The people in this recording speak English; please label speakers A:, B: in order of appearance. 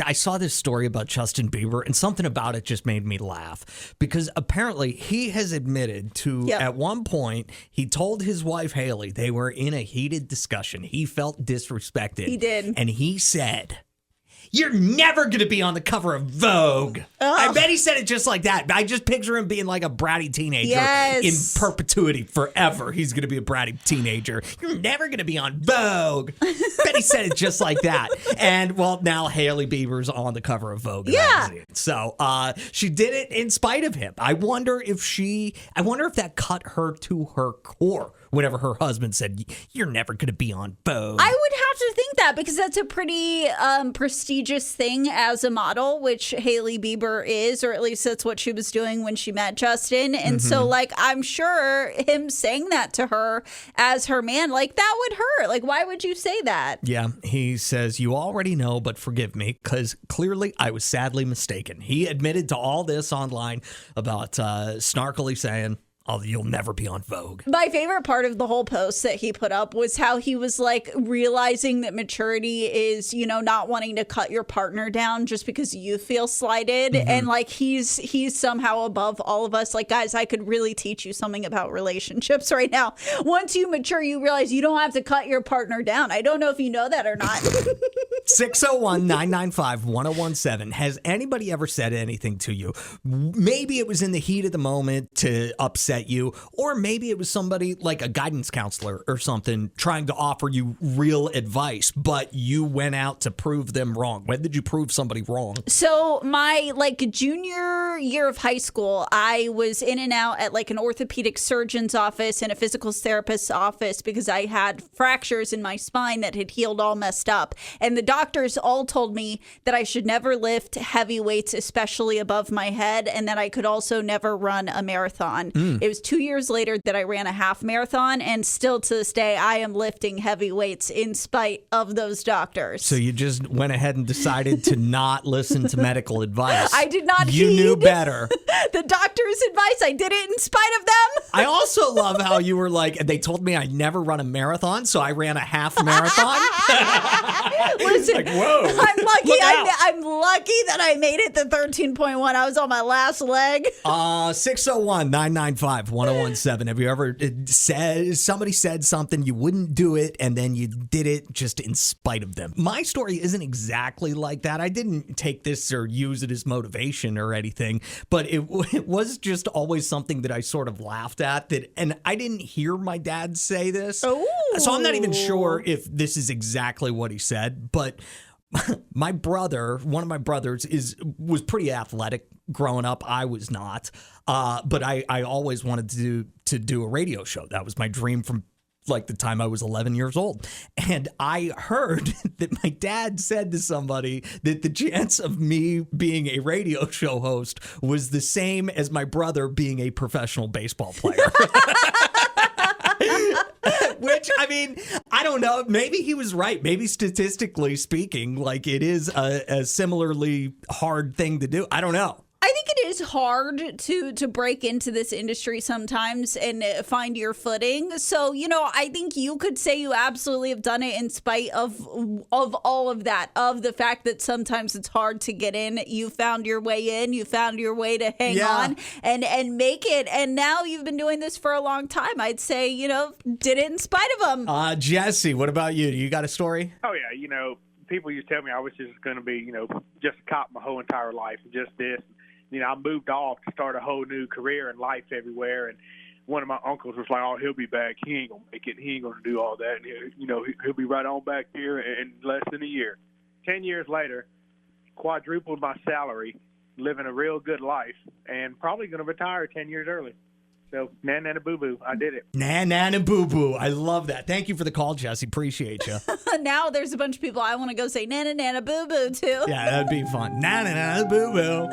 A: I saw this story about Justin Bieber, and something about it just made me laugh because apparently he has admitted to at one point he told his wife Hailey they were in a heated discussion. He felt disrespected.
B: He did.
A: And he said, "You're never going to be on the cover of Vogue." I bet he said it just like that. I just picture him being like a bratty teenager in perpetuity forever. He's going to be a bratty teenager. "You're never going to be on Vogue." Bet he said it just like that. And, well, now Hailey Bieber's on the cover of Vogue magazine. So she did it in spite of him. I wonder if that cut her to her core whenever her husband said, "You're never going to be on Vogue."
B: I would have to think that because that's a pretty prestigious thing as a model, which Hailey Bieber is, or at least that's what she was doing when she met Justin. And so, like, I'm sure him saying that to her as her man, like, that would hurt. Like, why would you say that?
A: Yeah, he says, "You already know, but forgive me, because clearly I was sadly mistaken." He admitted to all this online about snarkily saying, "Oh, you'll never be on Vogue."
B: My favorite part of the whole post that he put up was how he was like realizing that maturity is, you know, not wanting to cut your partner down just because you feel slighted. And like he's somehow above all of us. Like, guys, I could really teach you something about relationships right now. Once you mature, you realize you don't have to cut your partner down. I don't know if you know that or not.
A: 601-995-1017. Has anybody ever said anything to you? Maybe it was in the heat of the moment to upset you, or maybe it was somebody like a guidance counselor or something trying to offer you real advice, but you went out to prove them wrong. When did you prove somebody wrong?
B: So my junior year of high school, I was in and out at like an orthopedic surgeon's office and a physical therapist's office because I had fractures in my spine that had healed all messed up. And the doctors all told me that I should never lift heavy weights, especially above my head, and that I could also never run a marathon. It was 2 years later that I ran a half marathon, and still to this day, I am lifting heavy weights in spite of those doctors.
A: So you just went ahead and decided to not listen to medical advice.
B: I did not
A: You
B: heed
A: knew better.
B: the doctor's advice. I did it in spite of them.
A: I also love how you were like, they told me I'd never run a marathon, so I ran a half marathon.
B: Listen,
A: like, whoa.
B: I'm lucky.
A: Look out.
B: I'm lucky that I made it to 13.1. I was on my last leg.
A: 601-995-1017. Have you ever somebody said something, you wouldn't do it, and then you did it just in spite of them? My story isn't exactly like that. I didn't take this or use it as motivation or anything, but it was just always something that I sort of laughed at. And I didn't hear my dad say this.
B: Ooh.
A: So I'm not even sure if this is exactly what he said, but my brother, one of my brothers, was pretty athletic growing up. I was not, but I always wanted to do a radio show. That was my dream from like the time I was 11 years old. And I heard that my dad said to somebody that the chance of me being a radio show host was the same as my brother being a professional baseball player. Which, I mean, I don't know. Maybe he was right. Maybe statistically speaking, like, it is a similarly hard thing to do. I don't know.
B: I think it is hard to break into this industry sometimes and find your footing. So, you know, I think you could say you absolutely have done it in spite of all of that, of the fact that sometimes it's hard to get in. You found your way in. You found your way to hang on and make it. And now you've been doing this for a long time. I'd say, you know, did it in spite of them.
A: Jesse, what about you? You got a story?
C: Oh, yeah. You know, people used to tell me I was just going to be, you know, just a cop my whole entire life, just this. You know, I moved off to start a whole new career and life everywhere. And one of my uncles was like, "Oh, he'll be back. He ain't going to make it. He ain't going to do all that. And he'll be right on back here in less than a year." 10 years later, quadrupled my salary, living a real good life, and probably going to retire 10 years early. So, nana boo-boo, I did it.
A: Nana boo-boo. I love that. Thank you for the call, Jesse. Appreciate you.
B: Now there's a bunch of people I want to go say nana boo-boo to.
A: Yeah, that'd be fun. Nana boo-boo.